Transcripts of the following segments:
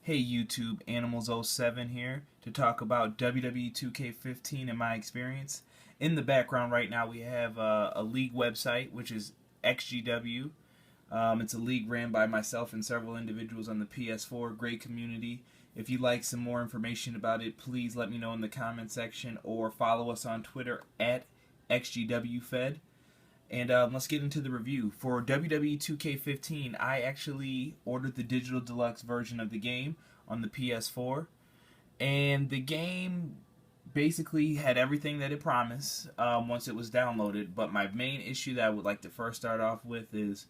Hey YouTube, Animalz07 here to talk about WWE2K15 and my experience. In the background right now we have a league website which is XGW. It's a league ran by myself and several individuals on the PS4. Great community. If you'd like some more information about it, please let me know in the comment section or follow us on Twitter at XGWFed. And let's get into the review. For WWE2K15, I actually ordered the digital deluxe version of the game on the PS4. And the game basically had everything that it promised once it was downloaded. But my main issue that I would like to first start off with is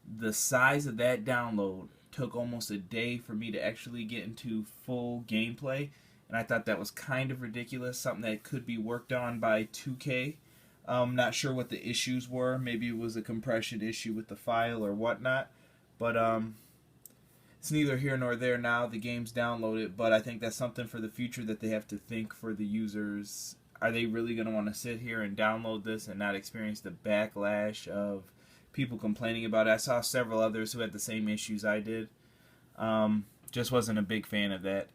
the size of that download took almost a day for me to actually get into full gameplay. And I thought that was kind of ridiculous, something that could be worked on by 2K. Not sure what the issues were. Maybe it was a compression issue with the file or whatnot. But it's neither here nor there now. The game's downloaded, but I think that's something for the future that they have to think for the users. Are they really going to want to sit here and download this and not experience the backlash of people complaining about it? I saw several others who had the same issues I did. Just wasn't a big fan of that.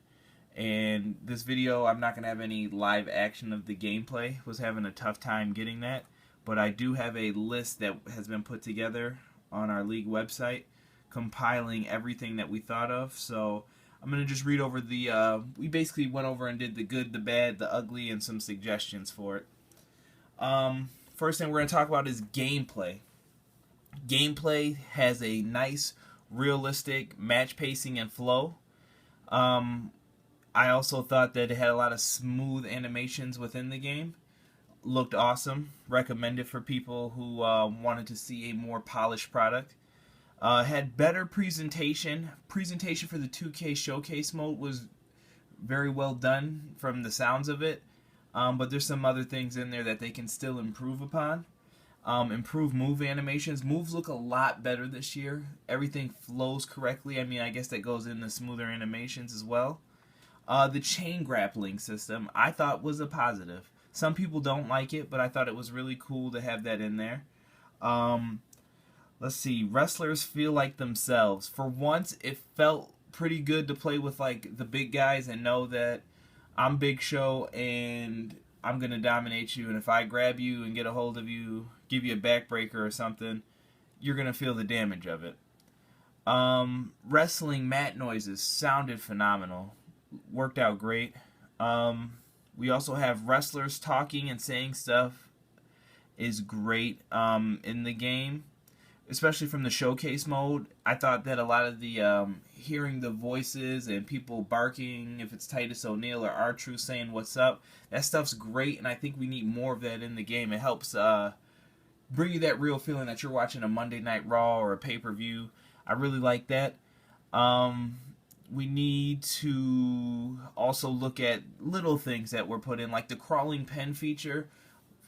And this video, I'm not going to have any live action of the gameplay. Was having a tough time getting that. But I do have a list that has been put together on our league website, compiling everything that we thought of. So I'm going to just read over the, we basically went over and did the good, the bad, the ugly, and some suggestions for it. First thing we're going to talk about is gameplay. Gameplay has a nice, realistic match pacing and flow. I also thought that it had a lot of smooth animations within the game. Looked awesome. Recommended for people who wanted to see a more polished product. Had better presentation. Presentation for the 2K Showcase mode was very well done from the sounds of it. But there's some other things in there that they can still improve upon. Improve move animations. Moves look a lot better this year. Everything flows correctly. I mean, I guess that goes into smoother animations as well. The chain grappling system I thought was a positive. Some people don't like it, but I thought it was really cool to have that in there. Let's see. Wrestlers feel like themselves. For once, it felt pretty good to play with like the big guys and know that I'm Big Show and I'm going to dominate you. And if I grab you and get a hold of you, give you a backbreaker or something, you're going to feel the damage of it. Wrestling mat noises sounded phenomenal. Worked out great. We also have wrestlers talking and saying stuff is great in the game, especially from the showcase mode. I thought that a lot of the hearing the voices and people barking, if it's Titus O'Neil or R-Truth saying what's up, that stuff's great, and I think we need more of that in the game. It helps bring you that real feeling that you're watching a Monday Night Raw or a pay-per-view. I really like that. We need to also look at little things that were put in, like the crawling pen feature.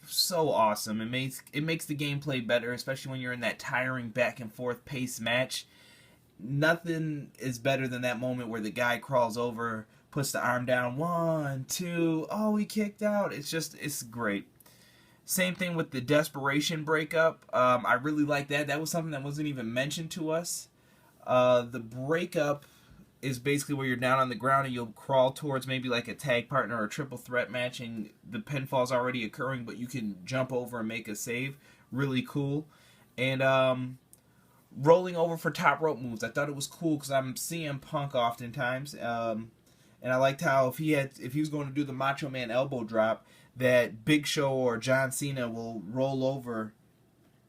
So awesome. It makes the gameplay better, especially when you're in that tiring back and forth pace match. Nothing is better than that moment where the guy crawls over, puts the arm down, 1, 2, oh, he kicked out. It's great. Same thing with the desperation breakup. I really like that. That was something that wasn't even mentioned to us. The breakup is basically where you're down on the ground and you'll crawl towards maybe like a tag partner or a triple threat match, and the pinfall's already occurring, but you can jump over and make a save. Really cool. And rolling over for top rope moves. I thought it was cool because I'm CM Punk oftentimes, and I liked how if he was going to do the Macho Man elbow drop, that Big Show or John Cena will roll over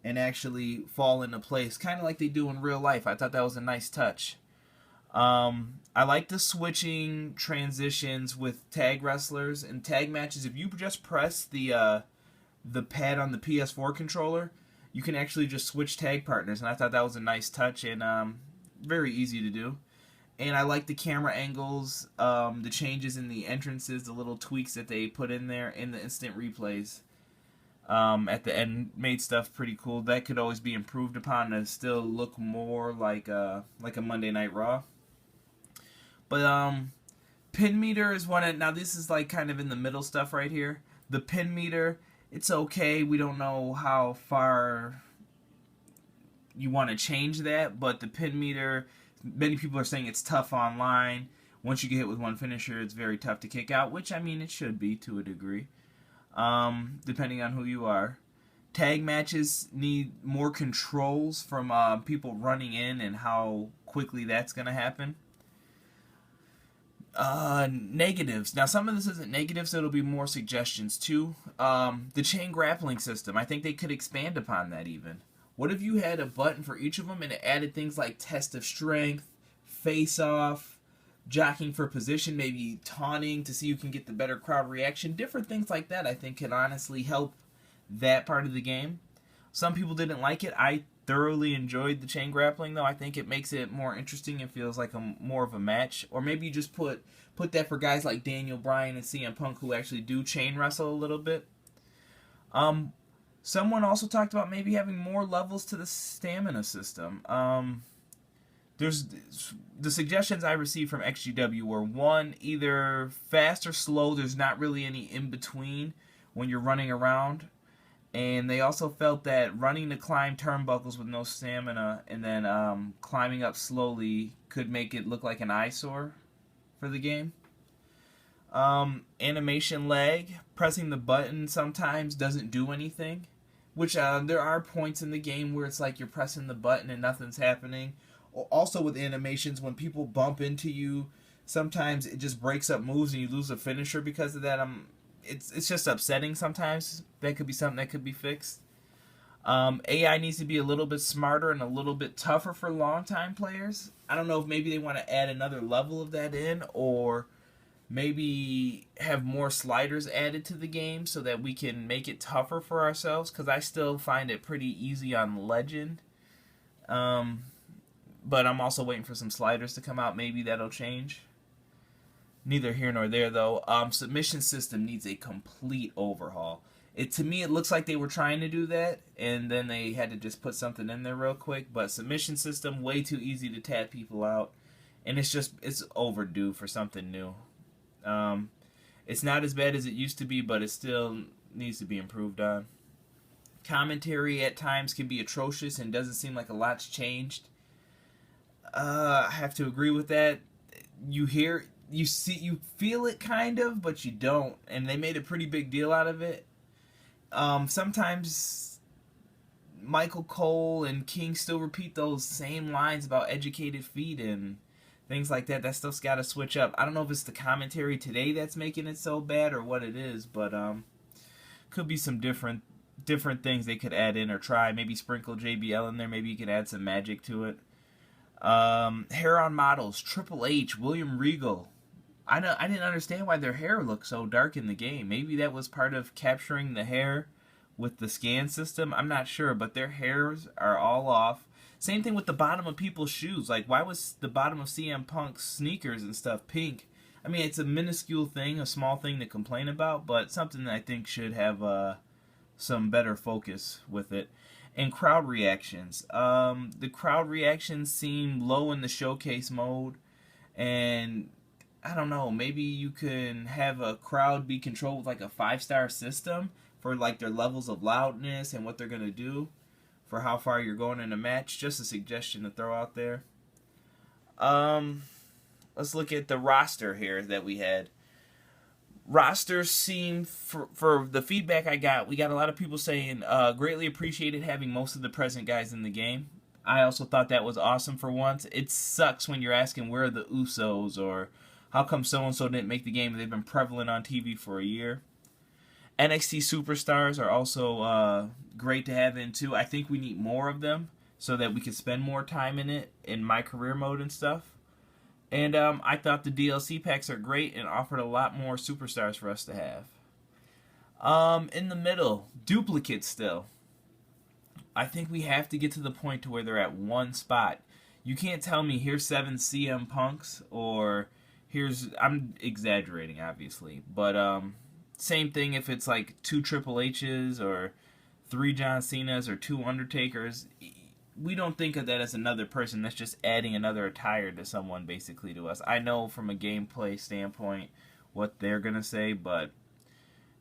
and actually fall into place, kind of like they do in real life. I thought that was a nice touch. I like the switching transitions with tag wrestlers and tag matches. If you just press the pad on the PS4 controller, you can actually just switch tag partners, and I thought that was a nice touch and very easy to do. And I like the camera angles, the changes in the entrances, the little tweaks that they put in there, and the instant replays at the end made stuff pretty cool. That could always be improved upon to still look more like a Monday Night Raw. But pin meter is now this is like kind of in the middle stuff right here. The pin meter, it's okay. We don't know how far you want to change that, but the pin meter many people are saying it's tough online. Once you get hit with one finisher, it's very tough to kick out, which, I mean, it should be to a degree, depending on who you are. Tag matches need more controls from people running in and how quickly that's going to happen. Negatives. Now, some of this isn't negatives, so it'll be more suggestions too. The chain grappling system. I think they could expand upon that even. What if you had a button for each of them and it added things like test of strength, face off, jockeying for position, maybe taunting to see who can get the better crowd reaction. Different things like that, I think, can honestly help that part of the game. Some people didn't like it. I thoroughly enjoyed the chain grappling, though. I think it makes it more interesting and feels like more of a match. Or maybe you just put that for guys like Daniel Bryan and CM Punk who actually do chain wrestle a little bit. Someone also talked about maybe having more levels to the stamina system. There's the suggestions I received from XGW were, one, either fast or slow. There's not really any in between when you're running around. And they also felt that running to climb turnbuckles with no stamina and then climbing up slowly could make it look like an eyesore for the game. Animation lag. Pressing the button sometimes doesn't do anything. Which there are points in the game where it's like you're pressing the button and nothing's happening. Also with animations, when people bump into you, sometimes it just breaks up moves and you lose a finisher because of that. It's just upsetting sometimes. That could be something that could be fixed. AI needs to be a little bit smarter and a little bit tougher for long-time players. I don't know if maybe they want to add another level of that in, or maybe have more sliders added to the game so that we can make it tougher for ourselves, because I still find it pretty easy on Legend. But I'm also waiting for some sliders to come out. Maybe that'll change. Neither here nor there, though. Submission system needs a complete overhaul. To me, it looks like they were trying to do that, and then they had to just put something in there real quick. But submission system, way too easy to tap people out, and it's overdue for something new. It's not as bad as it used to be, but it still needs to be improved on. Commentary at times can be atrocious and doesn't seem like a lot's changed. I have to agree with that. You feel it kind of, but you don't, and they made a pretty big deal out of it. Sometimes Michael Cole and King still repeat those same lines about educated feet and things like that. That stuff's got to switch up. I don't know if it's the commentary today that's making it so bad or what it is, but could be some different things they could add in or try. Maybe sprinkle JBL in there. Maybe you could add some magic to it. Hair on models, Triple H, William Regal. I didn't understand why their hair looked so dark in the game. Maybe that was part of capturing the hair with the scan system. I'm not sure, but their hairs are all off. Same thing with the bottom of people's shoes. Like, why was the bottom of CM Punk's sneakers and stuff pink? I mean, it's a minuscule thing, a small thing to complain about, but something that I think should have some better focus with it. And crowd reactions. The crowd reactions seem low in the showcase mode, and I don't know, maybe you can have a crowd be controlled with like a 5-star system for like their levels of loudness and what they're going to do for how far you're going in a match. Just a suggestion to throw out there. Let's look at the roster here that we had. Rosters seem, for the feedback I got, we got a lot of people saying greatly appreciated having most of the present guys in the game. I also thought that was awesome for once. It sucks when you're asking where are the Usos or how come so-and-so didn't make the game. They've been prevalent on TV for a year. NXT superstars are also great to have in too. I think we need more of them so that we can spend more time in it in my career mode and stuff. And I thought the DLC packs are great and offered a lot more superstars for us to have. In the middle, duplicates still. I think we have to get to the point to where they're at one spot. You can't tell me here's 7 CM Punks or I'm exaggerating obviously, but same thing if it's like 2 Triple H's or 3 John Cena's or 2 Undertakers. We don't think of that as another person. That's just adding another attire to someone, basically, to us. I know from a gameplay standpoint what they're going to say, but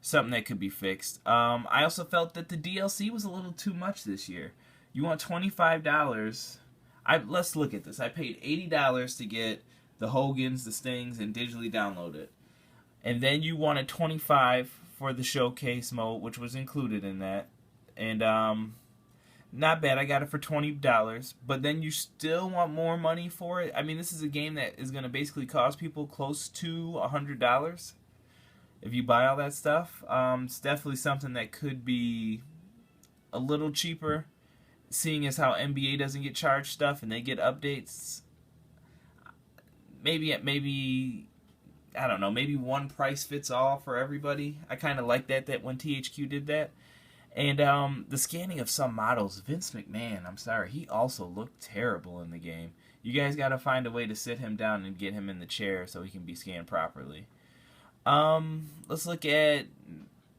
something that could be fixed. I also felt that the DLC was a little too much this year. You want $25. Let's look at this. I paid $80 to get the Hogans, the Stings, and digitally download it. And then you wanted $25 for the showcase mode, which was included in that. And not bad. I got it for $20. But then you still want more money for it. I mean, this is a game that is going to basically cost people close to $100 if you buy all that stuff. It's definitely something that could be a little cheaper, seeing as how NBA doesn't get charged stuff and they get updates. Maybe I don't know, maybe one price fits all for everybody. I kind of like that when THQ did that. And the scanning of some models, Vince McMahon, I'm sorry, he also looked terrible in the game. You guys got to find a way to sit him down and get him in the chair so he can be scanned properly. Let's look at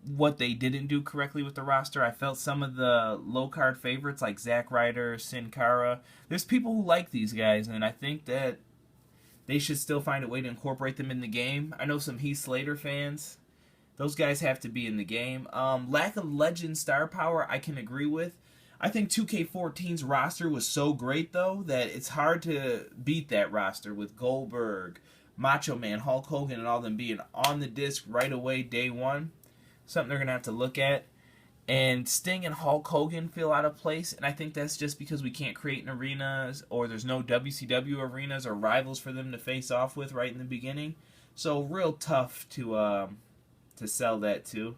what they didn't do correctly with the roster. I felt some of the low card favorites like Zack Ryder, Sin Cara. There's people who like these guys, and I think that they should still find a way to incorporate them in the game. I know some Heath Slater fans. Those guys have to be in the game. Lack of legend star power, I can agree with. I think 2K14's roster was so great, though, that it's hard to beat that roster with Goldberg, Macho Man, Hulk Hogan, and all them being on the disc right away, day one. Something they're going to have to look at. And Sting and Hulk Hogan feel out of place, and I think that's just because we can't create an arenas, or there's no WCW arenas or rivals for them to face off with right in the beginning. So real tough to sell that to.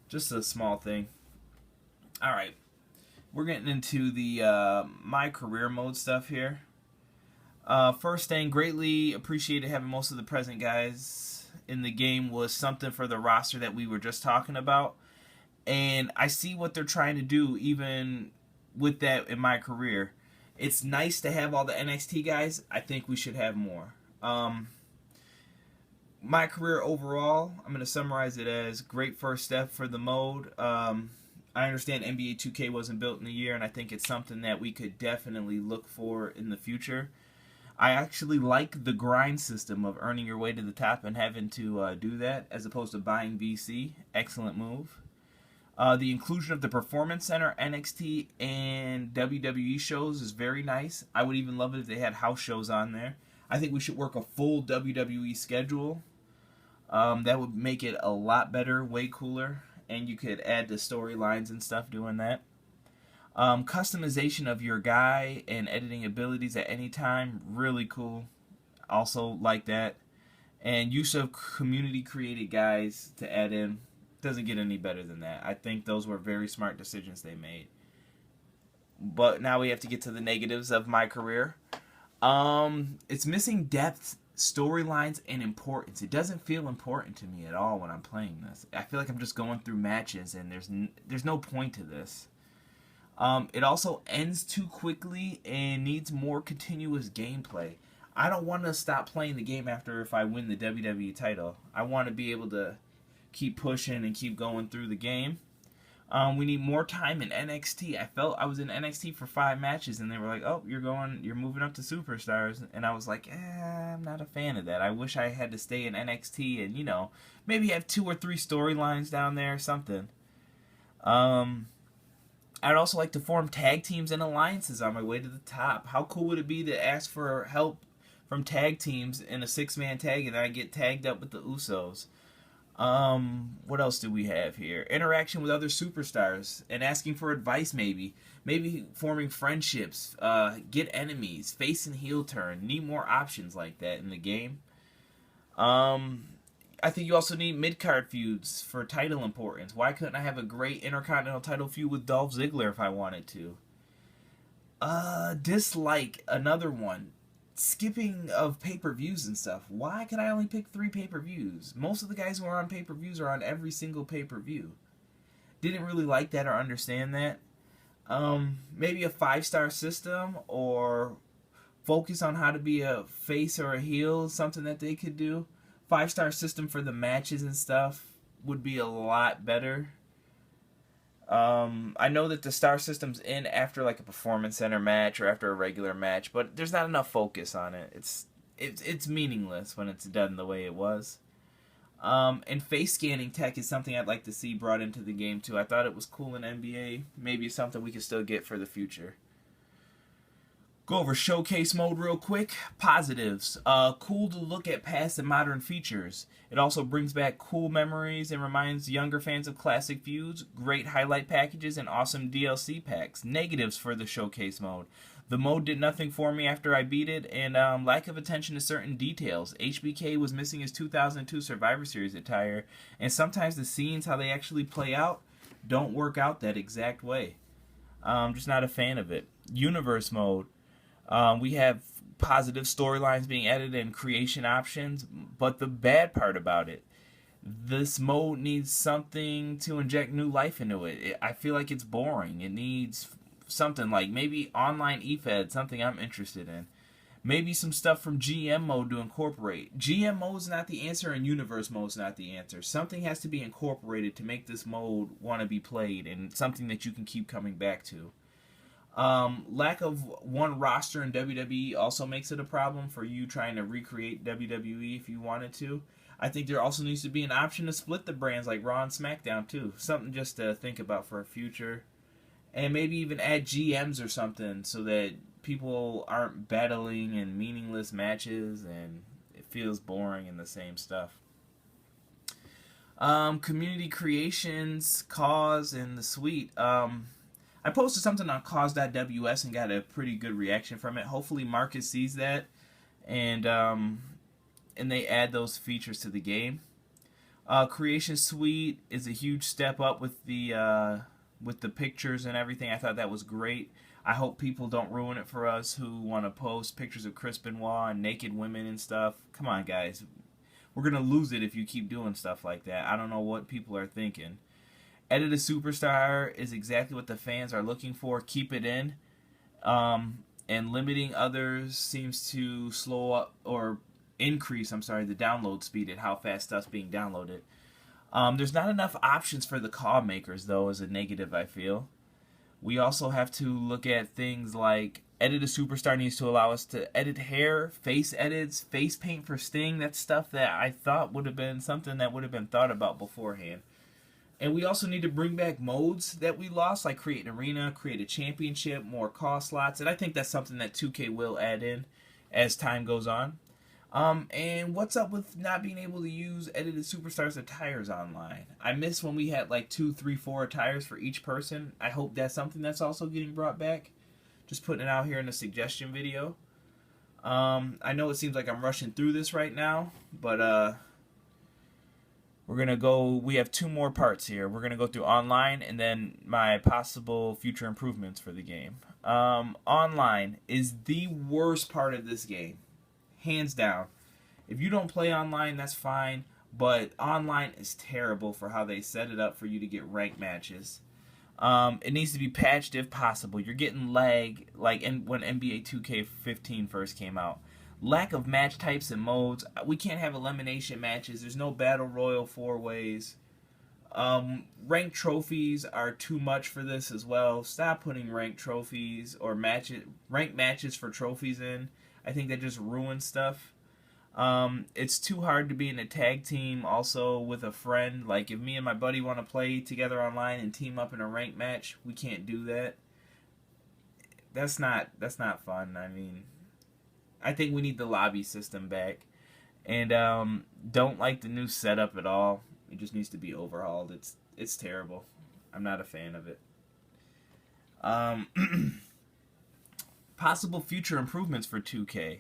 Just a small thing. All right, we're getting into the my career mode stuff here. First thing, greatly appreciated having most of the present guys in the game was something for the roster that we were just talking about. And I see what they're trying to do even with that in my career. It's nice to have all the NXT guys. I think we should have more. My career overall, I'm going to summarize it as great first step for the mode. I understand NBA 2K wasn't built in a year, and I think it's something that we could definitely look for in the future. I actually like the grind system of earning your way to the top and having to do that as opposed to buying VC. Excellent move. The inclusion of the Performance Center, NXT, and WWE shows is very nice. I would even love it if they had house shows on there. I think we should work a full WWE schedule. That would make it a lot better, way cooler, and you could add the storylines and stuff doing that. Customization of your guy and editing abilities at any time, really cool. Also like that. And use of community-created guys to add in. Doesn't get any better than that. I think those were very smart decisions they made. But now we have to get to the negatives of my career. It's missing depth, storylines, and importance. It doesn't feel important to me at all when I'm playing this. I feel like I'm just going through matches and there's no point to this. It also ends too quickly and needs more continuous gameplay. I don't want to stop playing the game after if I win the WWE title. I want to be able to keep pushing and keep going through the game. We need more time in NXT. I felt I was in NXT for 5 matches and they were like, oh, you're moving up to Superstars. And I was like, I'm not a fan of that. I wish I had to stay in NXT and, maybe have 2 or 3 storylines down there or something. I'd also like to form tag teams and alliances on my way to the top. How cool would it be to ask for help from tag teams in a 6-man tag and I get tagged up with the Usos? What else do we have here? Interaction with other superstars and asking for advice maybe. Maybe forming friendships, get enemies, face and heel turn. Need more options like that in the game. I think you also need mid-card feuds for title importance. Why couldn't I have a great Intercontinental title feud with Dolph Ziggler if I wanted to? Dislike, another one. Skipping of pay-per-views and stuff. Why could I only pick 3 pay-per-views? Most of the guys who are on pay-per-views are on every single pay-per-view. Didn't really like that or understand that. Maybe a 5-star system or focus on how to be a face or a heel, something that they could do. 5-star system for the matches and stuff would be a lot better. I know that the star system's in after like a Performance Center match or after a regular match, but there's not enough focus on it. It's meaningless when it's done the way it was. And face scanning tech is something I'd like to see brought into the game too. I thought it was cool in NBA. Maybe it's something we can still get for the future. Go over showcase mode real quick. Positives. Cool to look at past and modern features. It also brings back cool memories and reminds younger fans of classic feuds. Great highlight packages and awesome DLC packs. Negatives for the showcase mode. The mode did nothing for me after I beat it, and lack of attention to certain details. HBK was missing his 2002 Survivor Series attire, and sometimes the scenes, how they actually play out, don't work out that exact way. Just not a fan of it. Universe mode. We have positive storylines being added and creation options, but the bad part about it, this mode needs something to inject new life into it. I feel like it's boring. It needs something like maybe online EFED, something I'm interested in. Maybe some stuff from GM mode to incorporate. GM mode's not the answer and universe mode's not the answer. Something has to be incorporated to make this mode want to be played and something that you can keep coming back to. Lack of one roster in WWE also makes it a problem for you trying to recreate WWE if you wanted to. I think there also needs to be an option to split the brands like Raw and SmackDown too. Something just to think about for a future. And maybe even add GMs or something so that people aren't battling in meaningless matches and it feels boring and the same stuff. Community creations, Cause, and the Suite. I posted something on cause.ws and got a pretty good reaction from it. Hopefully Marcus sees that and they add those features to the game. Creation Suite is a huge step up with the pictures and everything. I thought that was great. I hope people don't ruin it for us who want to post pictures of Chris Benoit and naked women and stuff. Come on, guys. We're going to lose it if you keep doing stuff like that. I don't know what people are thinking. Edit a Superstar is exactly what the fans are looking for. Keep it in. And limiting others seems to slow up or increase, the download speed at how fast stuff's being downloaded. There's not enough options for the call makers, though, as a negative, I feel. We also have to look at things like Edit a Superstar needs to allow us to edit hair, face edits, face paint for Sting. That's stuff that I thought would have been something that would have been thought about beforehand. And we also need to bring back modes that we lost, like create an arena, create a championship, more call slots. And I think that's something that 2K will add in as time goes on. And what's up with not being able to use edited superstars attires online? I miss when we had like 2, 3, 4 attires for each person. I hope that's something that's also getting brought back. Just putting it out here in a suggestion video. I know it seems like I'm rushing through this right now, but we're gonna go. We have 2 more parts here. We're gonna go through online and then my possible future improvements for the game. Online is the worst part of this game. Hands down. If you don't play online, that's fine, but online is terrible for how they set it up for you to get ranked matches. It needs to be patched if possible. You're getting lag like when NBA 2K15 first came out. Lack of match types and modes. We can't have elimination matches. There's no battle royal 4-ways. Ranked trophies are too much for this as well. Stop putting ranked trophies or ranked matches for trophies in. I think that just ruins stuff. It's too hard to be in a tag team also with a friend. Like if me and my buddy want to play together online and team up in a ranked match, we can't do that. That's not fun. I mean, I think we need the lobby system back. And don't like the new setup at all. It just needs to be overhauled. It's terrible. I'm not a fan of it. Possible future improvements for 2K.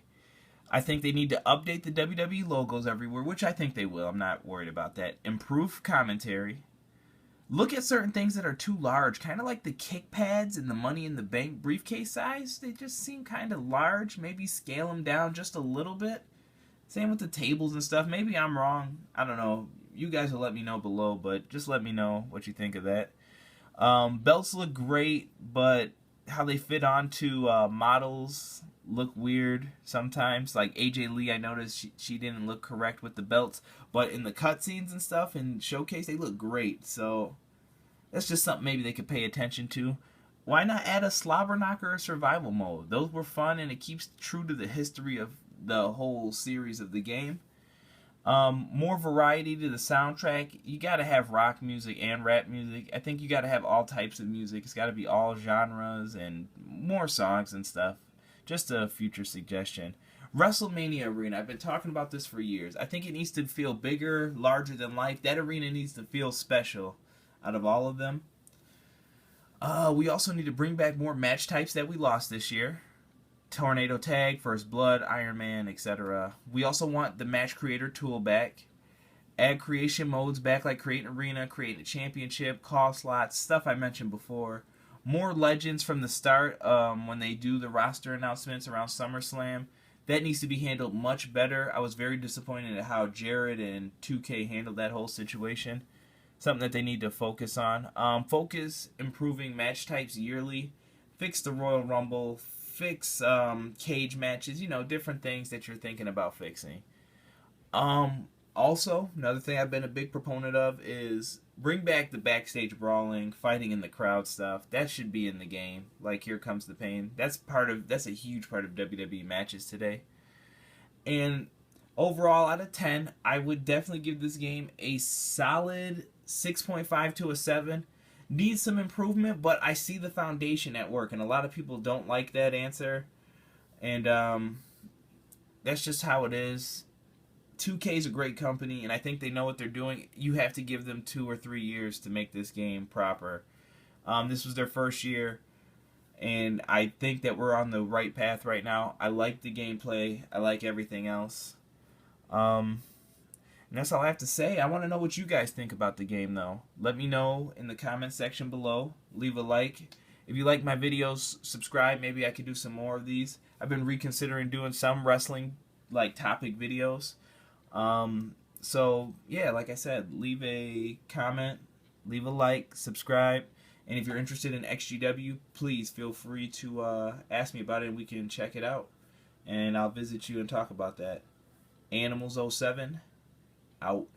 I think they need to update the WWE logos everywhere, which I think they will. I'm not worried about that. Improve commentary. Look at certain things that are too large, kind of like the kick pads and the Money in the Bank briefcase size. They just seem kind of large. Maybe scale them down just a little bit. Same with the tables and stuff. Maybe I'm wrong. I don't know. You guys will let me know below, but just let me know what you think of that. Belts look great, but how they fit onto models look weird sometimes. Like AJ Lee, I noticed she didn't look correct with the belts, but in the cutscenes and stuff and showcase, they look great. So that's just something maybe they could pay attention to. Why not add a slobber knocker or survival mode? Those were fun, and it keeps true to the history of the whole series of the game. More variety to the soundtrack. You gotta have rock music and rap music. I think you gotta have all types of music. It's gotta be all genres and more songs and stuff. Just a future suggestion. WrestleMania Arena. I've been talking about this for years. I think it needs to feel bigger, larger than life. That arena needs to feel special out of all of them. We also need to bring back more match types that we lost this year. Tornado Tag, First Blood, Iron Man, etc. We also want the Match Creator tool back. Add creation modes back, like create an arena, create a championship, call slots, stuff I mentioned before. More legends from the start when they do the roster announcements around SummerSlam. That needs to be handled much better. I was very disappointed at how Jared and 2K handled that whole situation. Something that they need to focus on. Focus improving match types yearly. Fix the Royal Rumble. Fix cage matches. You know, different things that you're thinking about fixing. Also, another thing I've been a big proponent of is bring back the backstage brawling, fighting in the crowd stuff. That should be in the game. Like Here Comes the Pain. That's a huge part of WWE matches today. And overall, out of 10, I would definitely give this game a solid 6.5 to a 7. Needs some improvement, but I see the foundation at work, and a lot of people don't like that answer. And that's just how it is. 2K is a great company, and I think they know what they're doing. You have to give them 2 or 3 years to make this game proper. This was their first year, and I think that we're on the right path right now. I like the gameplay. I like everything else. And that's all I have to say. I want to know what you guys think about the game, though. Let me know in the comment section below. Leave a like. If you like my videos, subscribe. Maybe I could do some more of these. I've been reconsidering doing some wrestling topic videos. So yeah, like I said, leave a comment, leave a like, subscribe, and if you're interested in XGW, please feel free to ask me about it and we can check it out, and I'll visit you and talk about that. Animalz07 out.